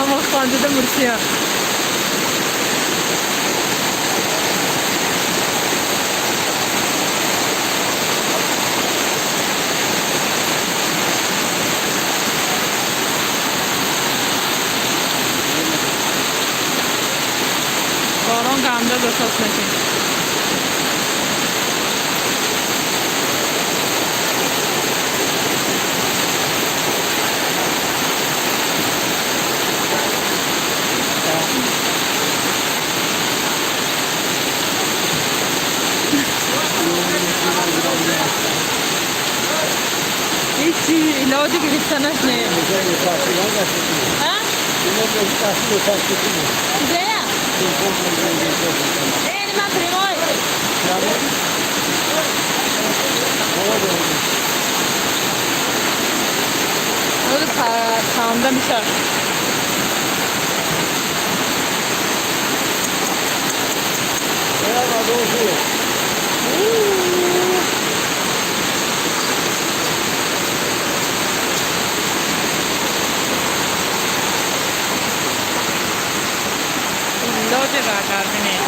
Ama خواندده مرسیه باران گمده بساس نکن هیچی علاجی گرفتنش نه ها؟ کجایا؟ این من پریمای اول خانده میشه علاج برگردنه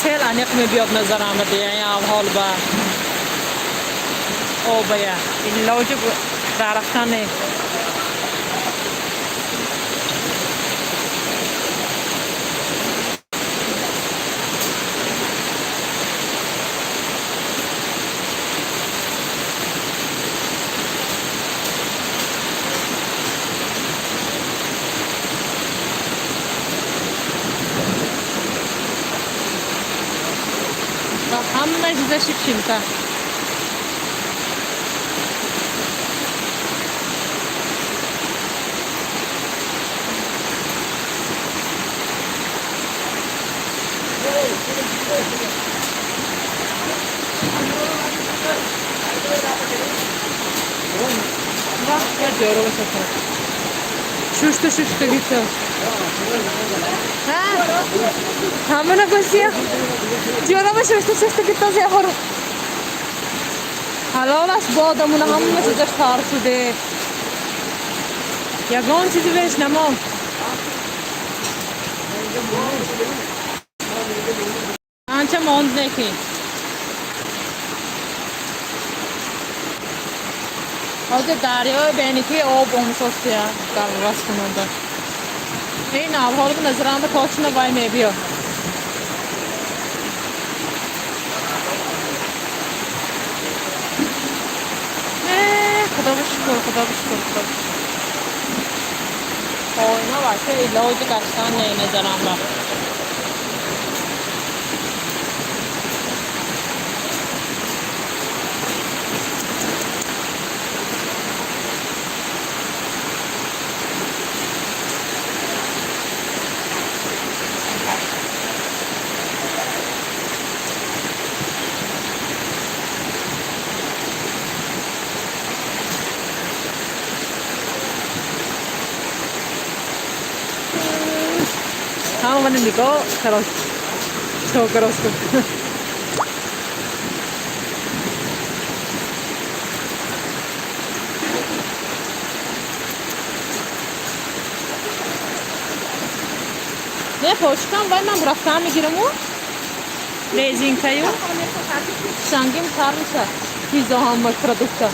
سیل انیق می بیاد نظر آمده یعنی حال با او بیا این لوجه درختانه همه چیزا شیپشیلتا Bak ya doğru basar. Şuştu gitti. Ha? Hamına koşuyor. Diyorum şuştu gitti az yapar. Halalas bu adamın hamına çizir tartı de. Yagan çizi beş namam. Anca mond ne ki? Hazır dariyoy beniki o bonus ya. Kalras kununda. این آب‌ها رو نظران به کاشونه وای می‌بیو. خدا بشکر. اینا واسه علاج قشنگ نه نظران با. Kamu mana niko terus terus ne poşkan var ben bıraksam mı giremu? Rezin kayu. Sangim karnısa. Hizo hamma produkta.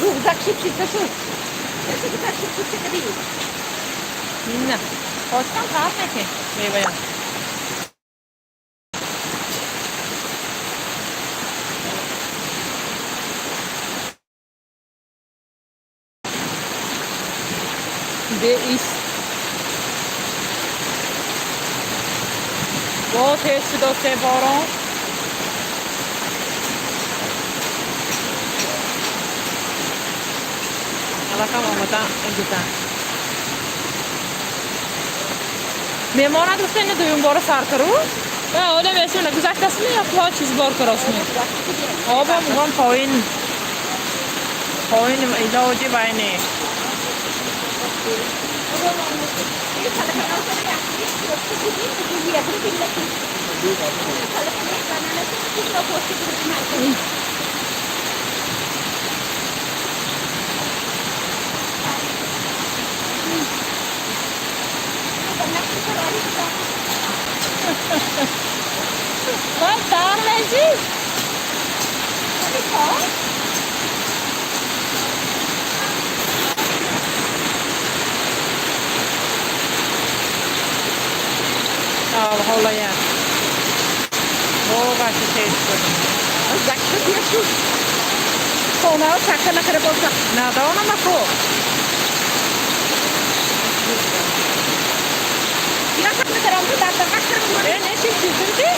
Ruh zakşip şu. Ne? Poşkan karnı ki. Meyve. Ve is बहुत तेज شده باران. Alakam olmadan güzel. Memona dostlarına duyun bora sarkarı. Ya öyle mesela güzel tasını yapılan çiz bor karasını. Oba mugan point. Point ilacı bayne. Bak tanesi. Allah ya. Oh başı testi. Zakta diyorsun. Sonra sakana kadar bozda. Nada ona mako. Ya sakana kadar bozda. Sakana kadar bozda. Ne çekiyorsun ki?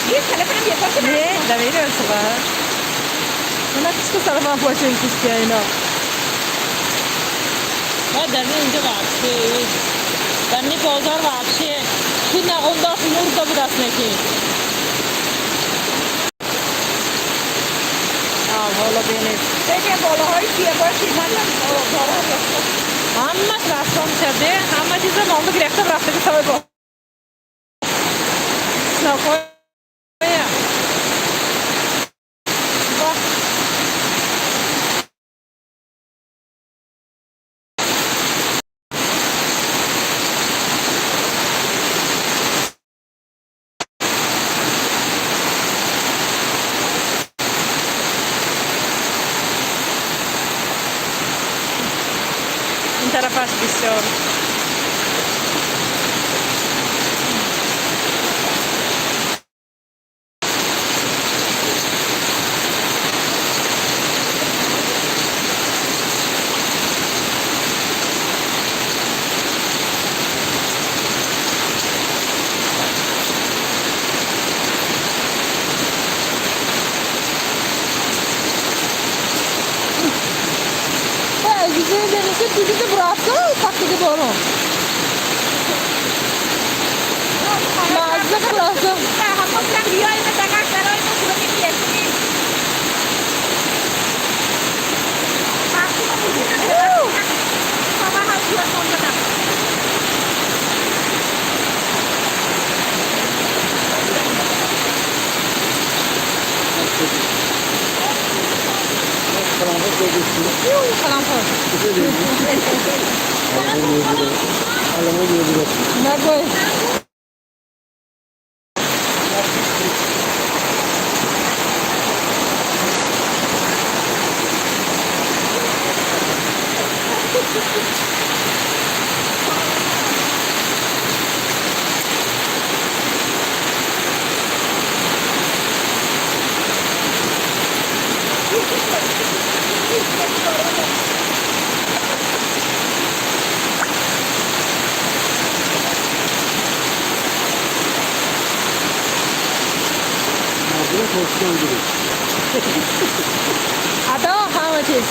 Bir telefon yapıyorsun. Ne? Da veriyorsun bana. Buna kışta sarıma poşun kışkayına. Ha dernince vakti. Derni pozar vakti. Kina onda murda biraz neki. Valla beni. Peki bola hoy diye boş imanla doğru yapıyorsun. Amma rastom çadı. Amma çizim oldu bir ektar rastı bir sabay bu. Sınav koy. Bak. Tarafa istiyorum. Güzel denizde bizi de bıraktı taklidi doğru. Lazım lazım. Hakikaten rüyayla takar sarayla kurabilir yesin. Sabah hazır sonunda. Kalamfır. Ne koy? Ada how much is?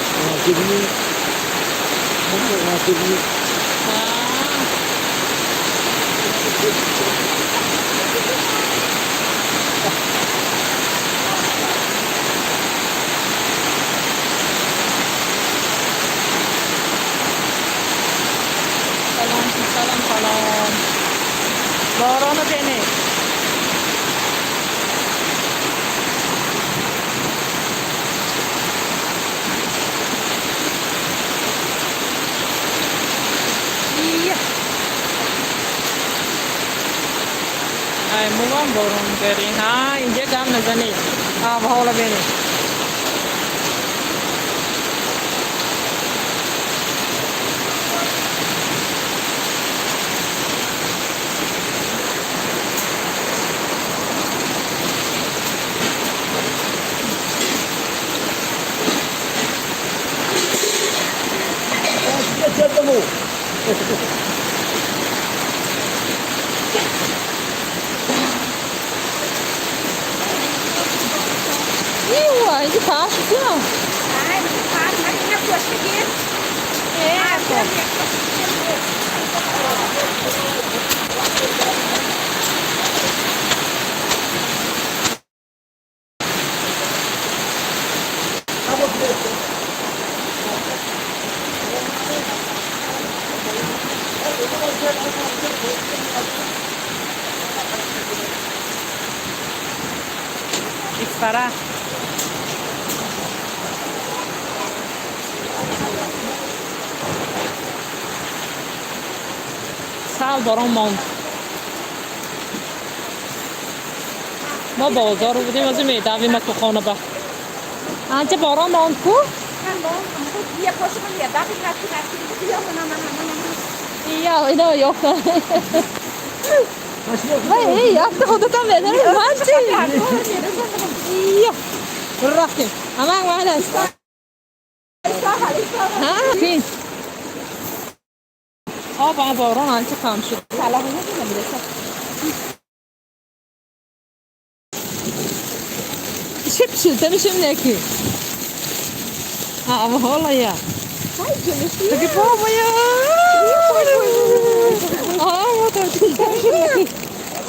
Salam. Boronu beni. Ay, muam borong dari. Ha, inje gam nazani. Ah, bahula beni. اینجا پاش چیه؟ Nej, men det er man kan få sig igen. Ispara. سال باران ماند. ما بازار رو بودیم از میدویم تو خانه با. آنچه باران ماند کو؟ Bia poxa mulher, dá pra tirar aqui, یا اینا یافته. وای یافته خودت هم بدن من چی؟ یا رفتیم. اما وای است. ها فین. آب باران آنچه کم شد. سلام نمی‌رسه. چه پشیلته میشیم نکی. آب حالا یا. Ai, gente, Aqui povo ya. Aa motor.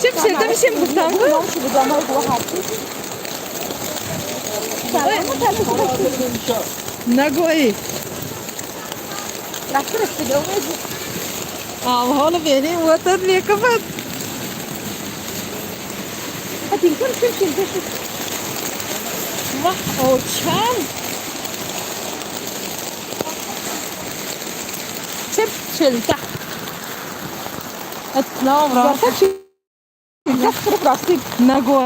Şimdi bir şey mi buradan mı? não se liga mais do rápido. Ne koy? Traktor estediyor mu? Aa hala beni motor niye kapat? Hadi kim. Vah o çam. Çelta. No, bro. Ne koy?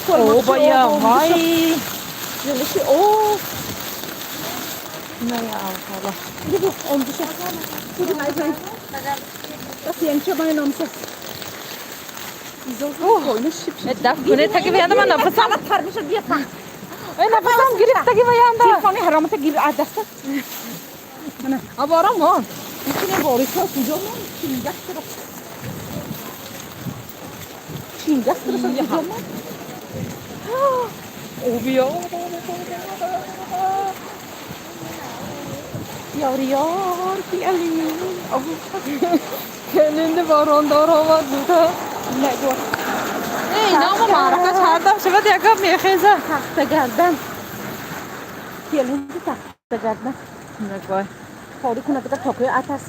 Oh bayağı vay. Jelişi o. Ne ya Allah. Gibi on dışı. Şimdi hayvan. Nasıl yançamayın omsa. Koymuş şıp. Daf güne takip yandım ama nefes al. Sana tarmışır diye tak. Nefesam girip takip yandı. Telefonu haramata gibi adasta. Abi aram var. İçine borika sucuğu mu? Çiğnecek sırası. Çiğnecek sırası sucuğu mu? Obiyo. Yar gelin. Kelinde baron darama duda. Ne gör? Ey nama maraka çarda şöyle yakap meyxeza. Tahta gelden. Gelin de tahta gelden. Ne koy. Kori kuna kadar tokuyor atarsın.